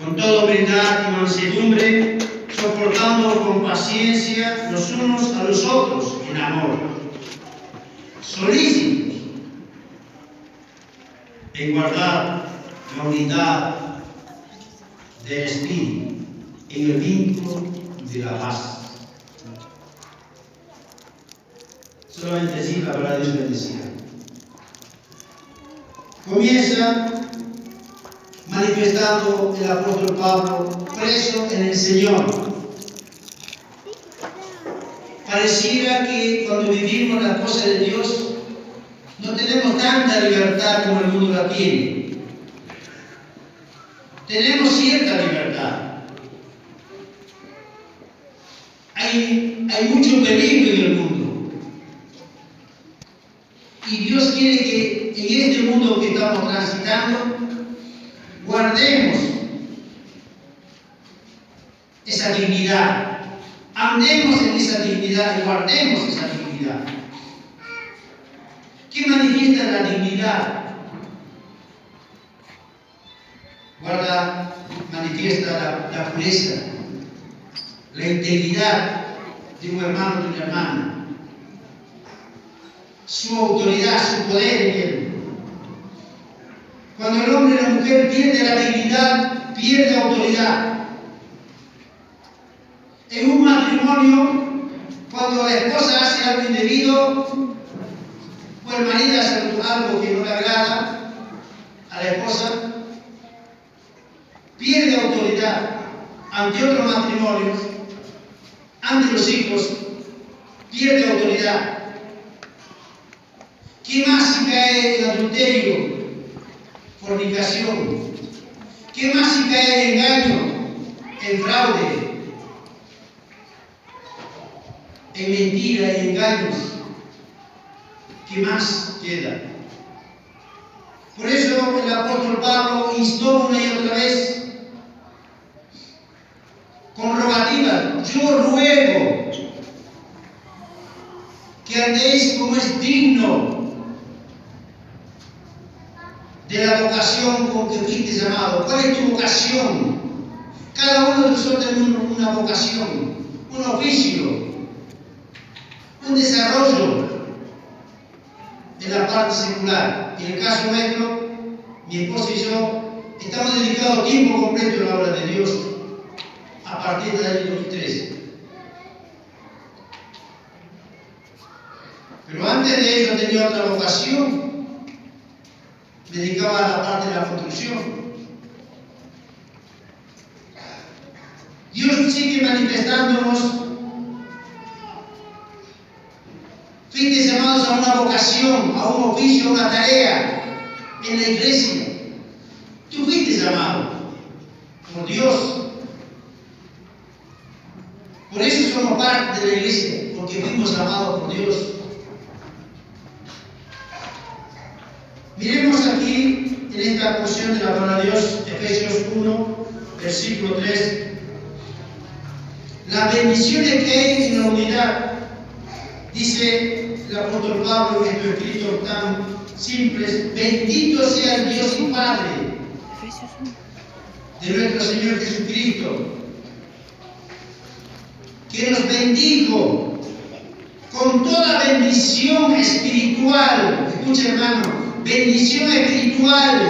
con toda humildad y mansedumbre, soportando con paciencia los unos a los otros en amor, solícitos en guardar la unidad del espíritu en el vínculo de la paz. Solamente así la palabra de Dios bendecida. Comienza manifestando el apóstol Pablo preso en el Señor. Pareciera que cuando vivimos las cosas de Dios no tenemos tanta libertad como el mundo la tiene. Tenemos cierta libertad. Hay mucho peligro en el mundo. Y Dios quiere que en este mundo que estamos transitando guardemos esa dignidad. Andemos en esa dignidad y guardemos esa dignidad. ¿Qué manifiesta la dignidad? Manifiesta la pureza, la integridad de un hermano, de una hermana, su autoridad, su poder en él. Cuando el hombre y la mujer pierden la dignidad, pierde autoridad. En un matrimonio, cuando la esposa hace algo indebido, o el marido hace algo que no le agrada a la esposa, pierde autoridad ante otros matrimonios, ante los hijos, pierde autoridad. ¿Qué más si cae en adulterio, fornicación? ¿Qué más si cae en engaño, en fraude, en mentira y engaños? ¿Qué más queda? Por eso el apóstol Pablo instó una y otra vez con rogativa: yo ruego que andéis como es digno de la vocación con que fuiste llamado. ¿Cuál es tu vocación? Cada uno de nosotros tiene una vocación, un oficio, un desarrollo en la parte secular. En el caso nuestro, mi esposa y yo estamos dedicados tiempo completo a la obra de Dios a partir del año 2013. Pero antes de eso tenía otra vocación. Me dedicaba a la parte de la construcción. Dios sigue manifestándonos. Fuiste llamados a una vocación, a un oficio, a una tarea en la iglesia. Tú fuiste llamado por Dios. Por eso somos parte de la iglesia, porque fuimos llamados por Dios. Miremos aquí en esta porción de la palabra de Dios, Efesios 1, versículo 3. Las bendiciones que hay en la unidad. Dice el apóstol Pablo en estos escritos tan simples: bendito sea el Dios y Padre de nuestro Señor Jesucristo, que nos bendijo con toda bendición espiritual. Escucha, hermano, bendición espiritual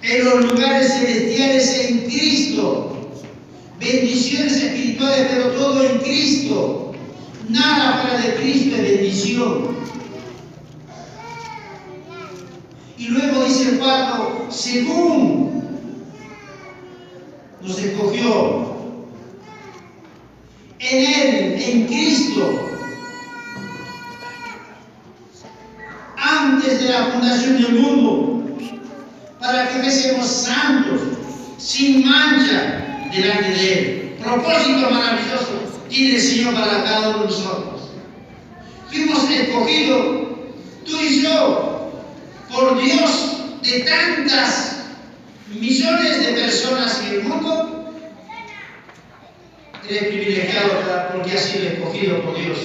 en los lugares celestiales en Cristo. Bendiciones espirituales, pero todo en Cristo. Nada fuera de Cristo es bendición. Y luego dice el 4: según nos escogió en Él, en Cristo, antes de la fundación del mundo, para que fuésemos santos, sin mancha, delante de Él. Propósito maravilloso tiene el Señor para cada uno de nosotros. Fuimos escogidos, tú y yo, por Dios, de tantas millones de personas en el mundo. Eres privilegiado porque has sido escogido por Dios.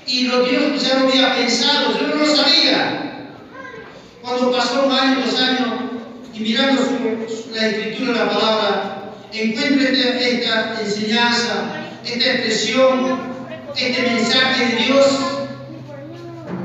Y Dios ya lo había pensado, yo no lo sabía. Cuando pasó un año, 2 años, y mirando la escritura, la palabra, encuentro esta enseñanza, esta expresión, este mensaje de Dios,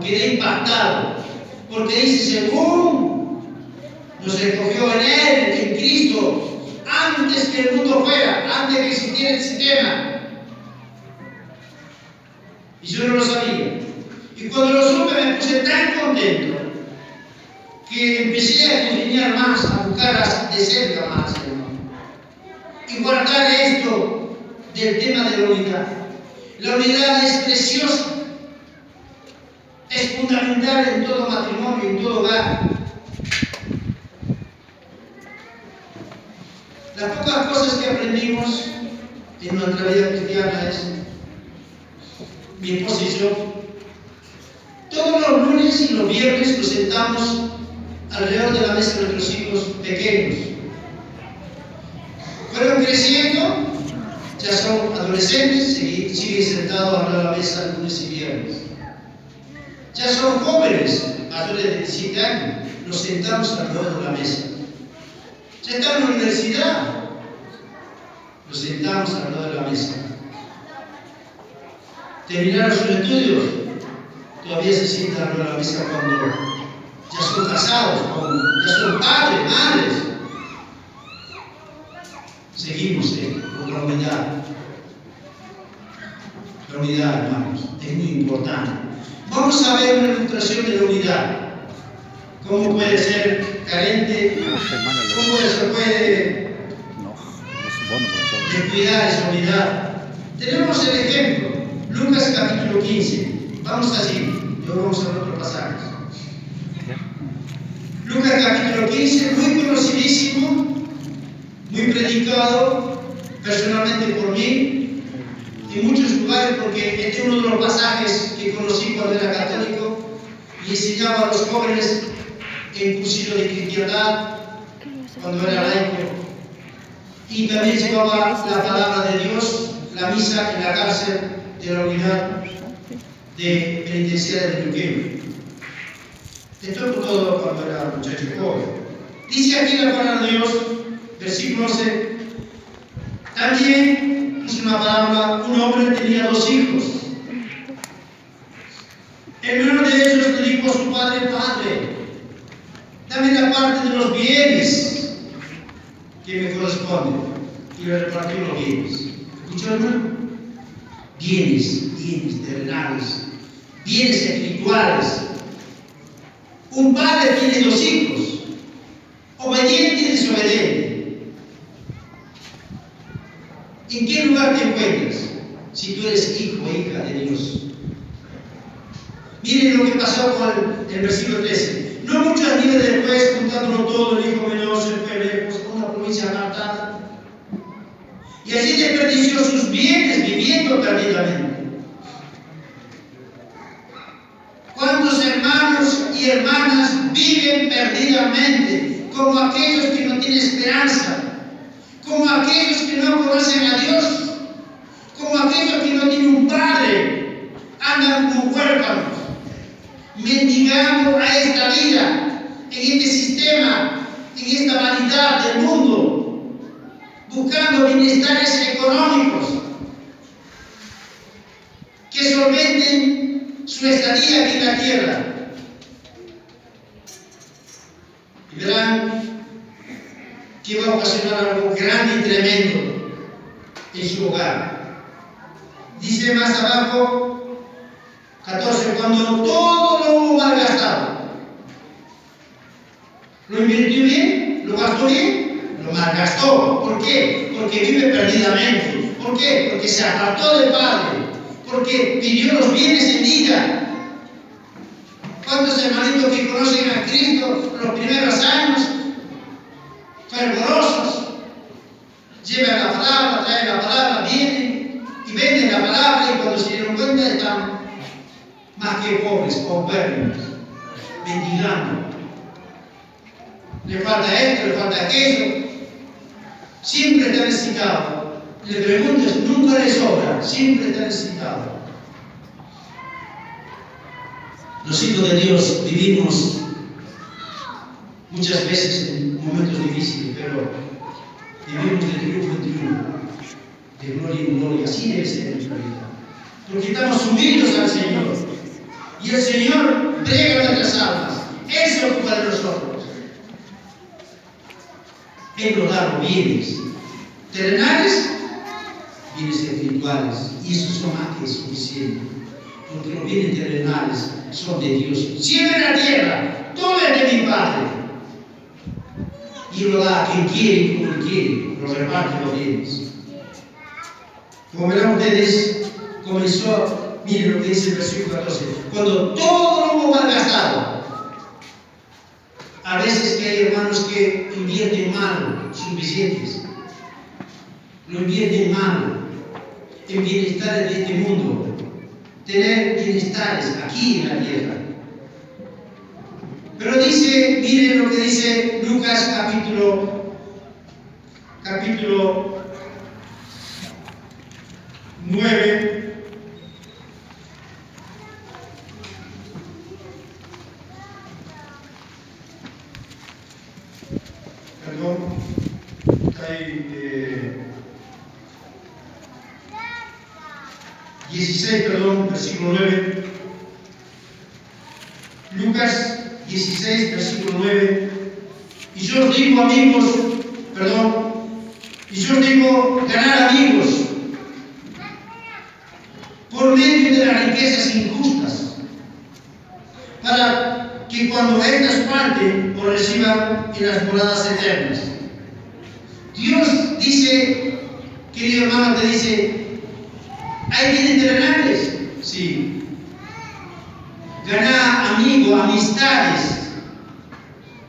quedé impactado, porque dice, según nos escogió en Él, en Cristo, antes que el mundo fuera, antes que existiera el sistema. Y yo no lo sabía. Y cuando lo supe me puse tan contento que empecé a escudriñar más, a buscar de cerca más, hermano. Y guardar esto del tema de la unidad. La unidad es preciosa. Es fundamental en todo matrimonio, en todo hogar. Las pocas cosas que aprendimos en nuestra vida cristiana es, mi esposa y yo, todos los lunes y los viernes nos sentamos alrededor de la mesa de nuestros hijos pequeños. Fueron creciendo, ya son adolescentes, siguen sentados alrededor de la mesa lunes y viernes. Ya son jóvenes, mayores de 17 años, nos sentamos alrededor de la mesa. Ya están en la universidad, nos sentamos alrededor de la mesa. Terminaron sus estudios, todavía se sientan alrededor de la mesa cuando ya son casados, ya son padres, madres. Seguimos con la unidad. La unidad, hermanos, es muy importante. Vamos a ver una ilustración de la unidad. ¿Cómo puede ser carente? ¿Cómo se puede descuidar esa unidad? Tenemos el ejemplo, Lucas capítulo 15. Vamos allí, luego vamos a ver otros pasajes. Lucas capítulo 15, muy conocidísimo, muy predicado personalmente por mí en muchos lugares, porque este es uno de los pasajes que conocí cuando era católico y enseñaba a los jóvenes en cursillo de cristiandad cuando era laico, y también llevaba la palabra de Dios, la misa en la cárcel de la unidad de penitenciaria de Luqueo. Esto es todo cuando era muchacho joven. Dice aquí la palabra de Dios, versículo 11. También puso una parábola, un hombre tenía 2 hijos. El menor de ellos le dijo a su padre: Padre, dame la parte de los bienes que me corresponde. Y le repartió los bienes. ¿Escuchó, hermano? Bienes terrenales, bienes espirituales. Un padre tiene 2 hijos, obediente y desobediente. ¿En qué lugar te encuentras si tú eres hijo o hija de Dios? Miren lo que pasó con el versículo 13. No muchos días después, juntándolo todo, el hijo menor se fue lejos a una provincia apartada, y así desperdició sus bienes viviendo perdidamente. ¿Cuántos hermanos y hermanas viven perdidamente, como aquellos que no tienen esperanza, como aquellos que no conocen a Dios, como aquellos que no tienen un padre, andan como huérfanos, mendigando a esta vida, en este sistema, en esta vanidad del mundo, buscando bienestares económicos que solventen su estadía aquí en la tierra. Y verán que va a ocasionar algo grande y tremendo en su hogar. Dice más abajo, 14, cuando todo lo hubo malgastado, ¿lo invirtió bien? ¿Lo gastó bien? Lo malgastó. ¿Por qué? Porque vive perdidamente. ¿Por qué? Porque se apartó del Padre, porque pidió los bienes en vida. ¿Cuántos hermanitos que conocen a Cristo los primeros años, fervorosos, llevan la palabra, traen la palabra, vienen y venden la palabra, y cuando se dieron cuenta están más que pobres, paupérrimos, mendigando? Le falta esto, le falta aquello, siempre está necesitado. Le preguntas, nunca le sobra, siempre está necesitado. Los hijos de Dios vivimos muchas veces en momentos difíciles, pero vivimos de triunfo en triunfo, de gloria en gloria. Así debe ser nuestra vida, porque estamos unidos al Señor y el Señor brega nuestras almas. Él se ocupa de nosotros. Él nos da los bienes terrenales, bienes espirituales, y eso son más que suficientes, porque los bienes terrenales son de Dios. Cielo en la tierra, todo es de mi Padre, y lo da a quien quiere y como él quiere, lo reparte los bienes. Como verán ustedes, comenzó, miren lo que dice el versículo 14, cuando todo lo hubo malgastado. A veces que hay hermanos que invierten mal sus billetes, lo invierten mal en bienestares de este mundo, tener bienestares aquí en la tierra. Pero dice, miren lo que dice Lucas capítulo 9. Perdón, está ahí, 16, versículo 9. Lucas 16, versículo 9. Y yo os digo, amigos, y yo os digo, ganar amigos por medio de las riquezas injustas, para que cuando éstas falten os reciban en las moradas eternas. Dios dice, querido hermano, te dice, ¿hay bienes terrenales? Sí. Gana amigos, amistades,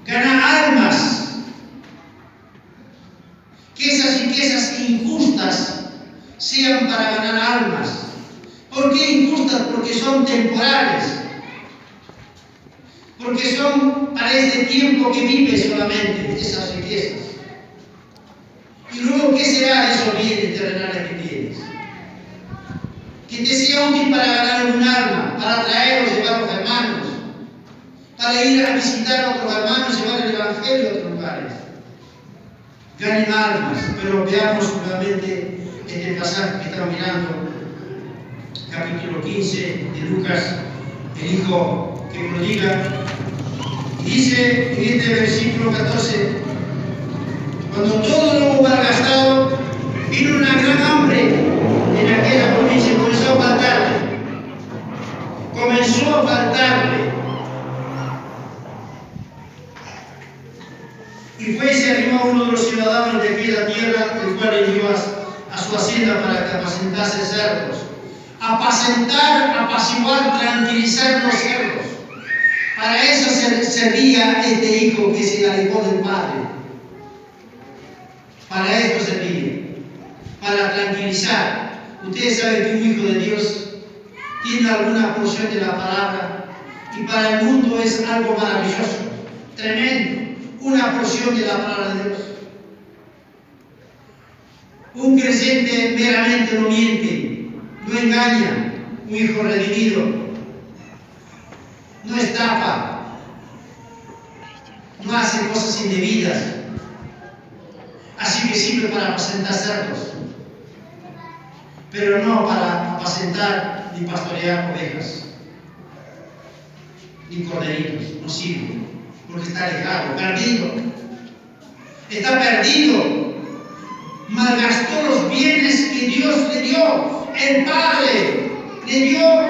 gana almas. Que esas riquezas injustas sean para ganar almas. ¿Por qué injustas? Porque son temporales. Porque son para este tiempo que vive solamente esas riquezas. Y luego, ¿qué será de esos bienes terrenales que tienes? Que te sea útil para ganar un alma, para traer o llevar a los hermanos, para ir a visitar a otros hermanos, llevar el Evangelio a otros lugares. Ganen almas, pero veamos nuevamente este pasaje que estamos mirando, capítulo 15 de Lucas, el hijo que prodiga. Y dice en este versículo 14, cuando todo lo hubo malgastado, vino una gran hambre en aquella provincia y comenzó a faltarle. Y fue y se arrimó a uno de los ciudadanos de aquella tierra, el cual envió a su hacienda para que apacentase cerdos. Apacentar, apaciguar, tranquilizar los cerdos. Para eso servía este hijo que se alejó del padre. Para esto servía, para tranquilizar. Ustedes saben que un hijo de Dios tiene alguna porción de la palabra y para el mundo es algo maravilloso, tremendo, una porción de la palabra de Dios. Un creyente meramente no miente, no engaña, un hijo redimido, no estafa, no hace cosas indebidas. Así que sirve para apacentar cerdos, pero no para apacentar ni pastorear ovejas, ni corderitos. No sirve, porque está alejado, perdido. Está perdido. Malgastó los bienes que Dios le dio. El Padre le dio